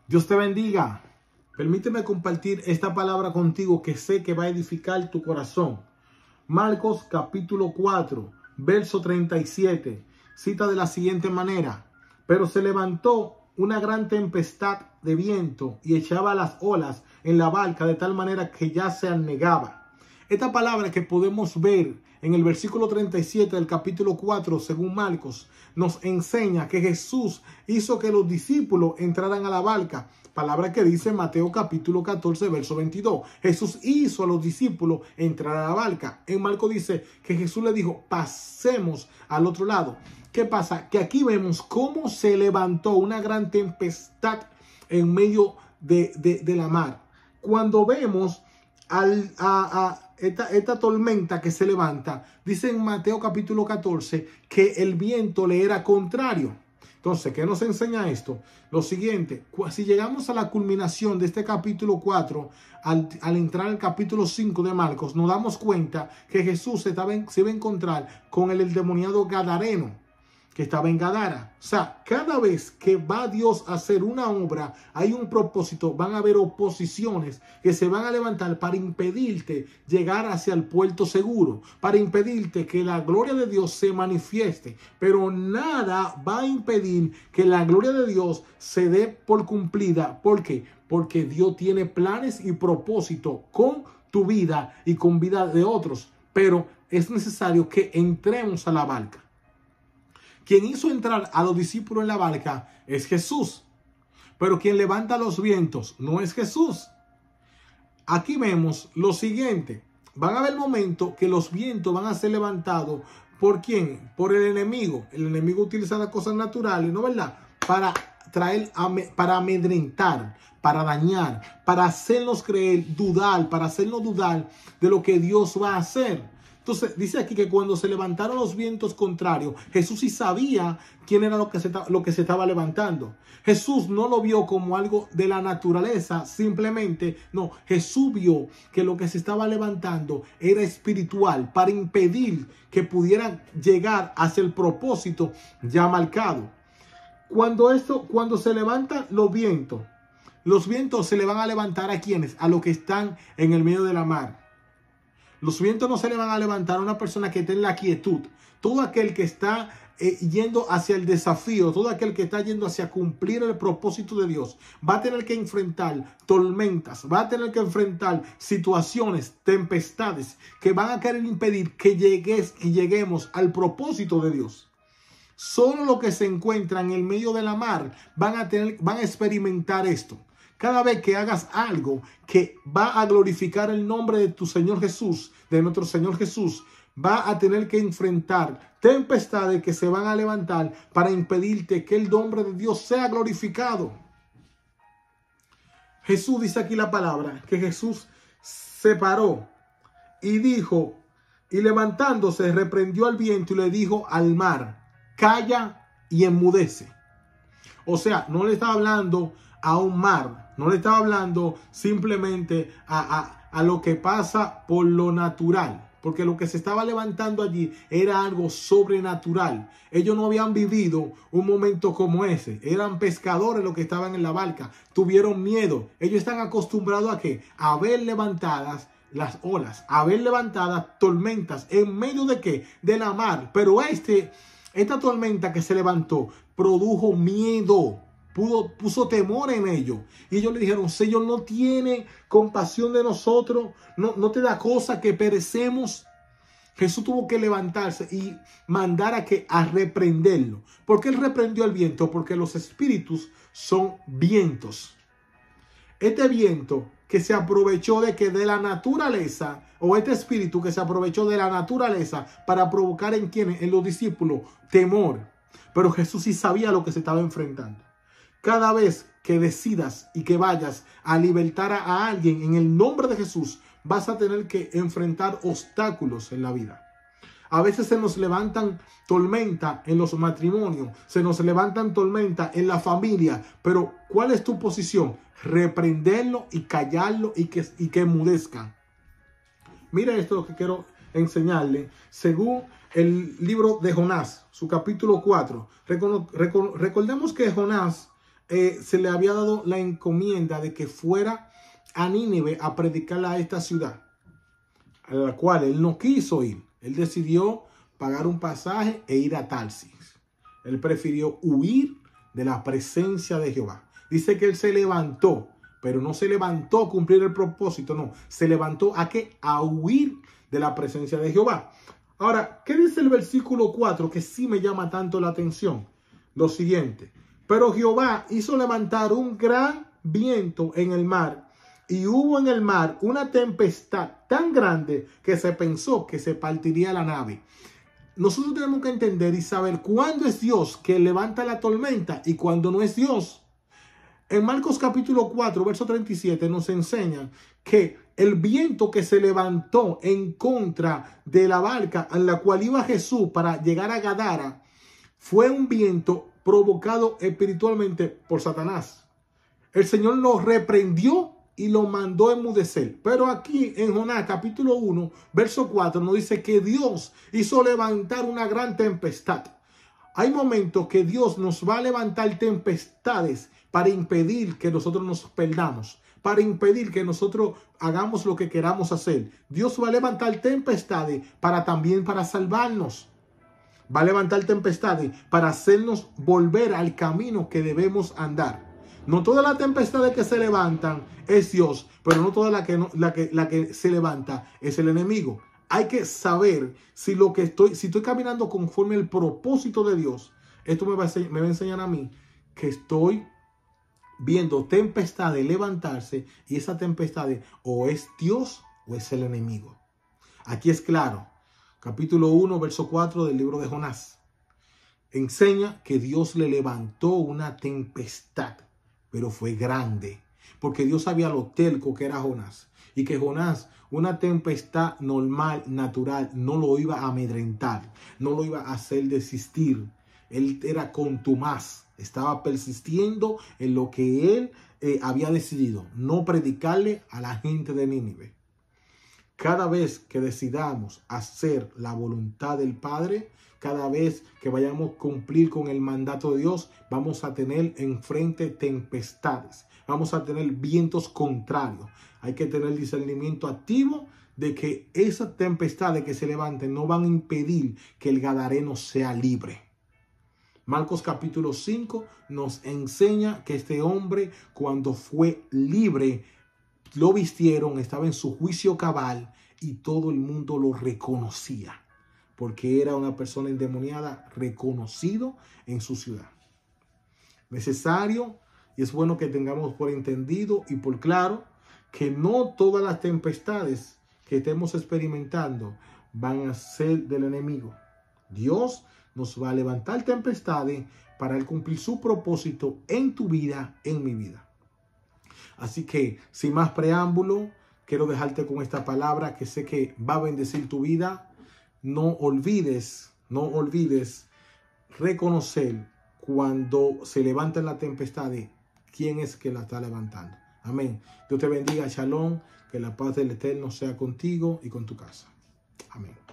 Dios te bendiga. Permíteme compartir esta palabra contigo que sé que va a edificar tu corazón. Marcos capítulo 4, verso 37, cita de la siguiente manera: pero se levantó una gran tempestad de viento y echaba las olas en la barca de tal manera que ya se anegaba. Esta palabra que podemos ver en el versículo 37 del capítulo 4, según Marcos, nos enseña que Jesús hizo que los discípulos entraran a la barca. Palabra que dice Mateo capítulo 14, verso 22. Jesús hizo a los discípulos entrar a la barca. En Marcos dice que Jesús le dijo, pasemos al otro lado. ¿Qué pasa? Que aquí vemos cómo se levantó una gran tempestad en medio de la mar. Cuando vemos esta tormenta que se levanta, dice en Mateo capítulo 14 que el viento le era contrario. Entonces, ¿qué nos enseña esto? Lo siguiente: si llegamos a la culminación de este capítulo 4, al entrar al capítulo 5 de Marcos, nos damos cuenta que Jesús se iba a encontrar con el endemoniado gadareno, que estaba en Gadara. O sea, cada vez que va Dios a hacer una obra, hay un propósito, van a haber oposiciones que se van a levantar para impedirte llegar hacia el puerto seguro, para impedirte que la gloria de Dios se manifieste. Pero nada va a impedir que la gloria de Dios se dé por cumplida. ¿Por qué? Porque Dios tiene planes y propósito con tu vida y con vida de otros. Pero es necesario que entremos a la barca. Quien hizo entrar a los discípulos en la barca es Jesús. Pero quien levanta los vientos no es Jesús. Aquí vemos lo siguiente: van a haber momentos que los vientos van a ser levantados. ¿Por quién? Por el enemigo. El enemigo utiliza las cosas naturales, ¿no verdad? Para para amedrentar, para dañar, para hacernos creer, dudar, para hacernos dudar de lo que Dios va a hacer. Entonces dice aquí que cuando se levantaron los vientos contrarios, Jesús sí sabía quién era lo que se estaba levantando. Jesús no lo vio como algo de la naturaleza, simplemente. No, Jesús vio que lo que se estaba levantando era espiritual, para impedir que pudieran llegar hacia el propósito ya marcado. Cuando se levantan los vientos se le van a levantar ¿a quiénes? A los que están en el medio de la mar. Los vientos no se le van a levantar a una persona que esté en la quietud. Todo aquel que está yendo hacia el desafío, todo aquel que está yendo hacia cumplir el propósito de Dios, va a tener que enfrentar tormentas, va a tener que enfrentar situaciones, tempestades que van a querer impedir que lleguemos al propósito de Dios. Solo los que se encuentran en el medio de la mar van a experimentar esto. Cada vez que hagas algo que va a glorificar el nombre de tu Señor Jesús, de nuestro Señor Jesús, va a tener que enfrentar tempestades que se van a levantar para impedirte que el nombre de Dios sea glorificado. Jesús dice aquí la palabra, que Jesús se paró y dijo, y levantándose reprendió al viento y le dijo al mar, calla y enmudece. O sea, no le estaba hablando a un mar, no le estaba hablando simplemente a lo que pasa por lo natural, porque lo que se estaba levantando allí era algo sobrenatural. Ellos no habían vivido un momento como ese, eran pescadores los que estaban en la barca, tuvieron miedo. Ellos están acostumbrados ¿a qué? A ver levantadas las olas, a ver levantadas tormentas, ¿en medio de qué? De la mar. Pero esta tormenta que se levantó produjo miedo, puso temor en ellos. Y ellos le dijeron, Señor, ¿no tiene compasión de nosotros? ¿No te da cosa que perecemos? Jesús tuvo que levantarse y mandar a reprenderlo. ¿Por qué él reprendió el viento? Porque los espíritus son vientos. Este viento que se aprovechó de la naturaleza, o este espíritu que se aprovechó de la naturaleza para provocar en quienes, en los discípulos, temor. Pero Jesús sí sabía lo que se estaba enfrentando. Cada vez que decidas y que vayas a libertar a alguien en el nombre de Jesús, vas a tener que enfrentar obstáculos en la vida. A veces se nos levantan tormentas en los matrimonios, se nos levantan tormentas en la familia, pero ¿cuál es tu posición? Reprenderlo y callarlo y que enmudezcan. Mira esto que quiero enseñarle. Según el libro de Jonás, su capítulo 4, recordemos que Jonás se le había dado la encomienda de que fuera a Nínive a predicar a esta ciudad, a la cual él no quiso ir. Él decidió pagar un pasaje e ir a Tarsis. Él prefirió huir de la presencia de Jehová. Dice que él se levantó, pero no se levantó a cumplir el propósito, no. Se levantó ¿a qué? A huir de la presencia de Jehová. Ahora, ¿qué dice el versículo 4 que sí me llama tanto la atención? Lo siguiente: pero Jehová hizo levantar un gran viento en el mar, y hubo en el mar una tempestad tan grande que se pensó que se partiría la nave. Nosotros tenemos que entender y saber cuándo es Dios que levanta la tormenta y cuándo no es Dios. En Marcos capítulo 4, verso 37 nos enseña que el viento que se levantó en contra de la barca en la cual iba Jesús para llegar a Gadara fue un viento provocado espiritualmente por Satanás. El Señor lo reprendió y lo mandó a enmudecer. Pero aquí en Jonás capítulo 1, verso 4 nos dice que Dios hizo levantar una gran tempestad. Hay momentos que Dios nos va a levantar tempestades para impedir que nosotros nos perdamos, para impedir que nosotros hagamos lo que queramos hacer. Dios va a levantar tempestades también para salvarnos. Va a levantar tempestades para hacernos volver al camino que debemos andar. No todas las tempestades que se levantan es Dios, pero no toda la que se levanta es el enemigo. Hay que saber si estoy caminando conforme al propósito de Dios. Esto me va a enseñar a mí que estoy viendo tempestades levantarse, y esa tempestad o es Dios o es el enemigo. Aquí es claro. Capítulo 1, verso 4 del libro de Jonás. Enseña que Dios le levantó una tempestad, pero fue grande, porque Dios sabía lo terco que era Jonás, y que Jonás, una tempestad normal, natural, no lo iba a amedrentar, no lo iba a hacer desistir. Él era contumaz, estaba persistiendo en lo que él había decidido, no predicarle a la gente de Nínive. Cada vez que decidamos hacer la voluntad del Padre, cada vez que vayamos a cumplir con el mandato de Dios, vamos a tener enfrente tempestades, vamos a tener vientos contrarios. Hay que tener discernimiento activo de que esas tempestades que se levanten no van a impedir que el gadareno sea libre. Marcos capítulo 5 nos enseña que este hombre, cuando fue libre, lo vistieron, estaba en su juicio cabal y todo el mundo lo reconocía porque era una persona endemoniada, reconocido en su ciudad. Necesario y es bueno que tengamos por entendido y por claro que no todas las tempestades que estemos experimentando van a ser del enemigo. Dios nos va a levantar tempestades para él cumplir su propósito en tu vida, en mi vida. Así que, sin más preámbulo, quiero dejarte con esta palabra que sé que va a bendecir tu vida. No olvides reconocer cuando se levanta la tempestad quién es que la está levantando. Amén. Dios te bendiga. Shalom. Que la paz del Eterno sea contigo y con tu casa. Amén.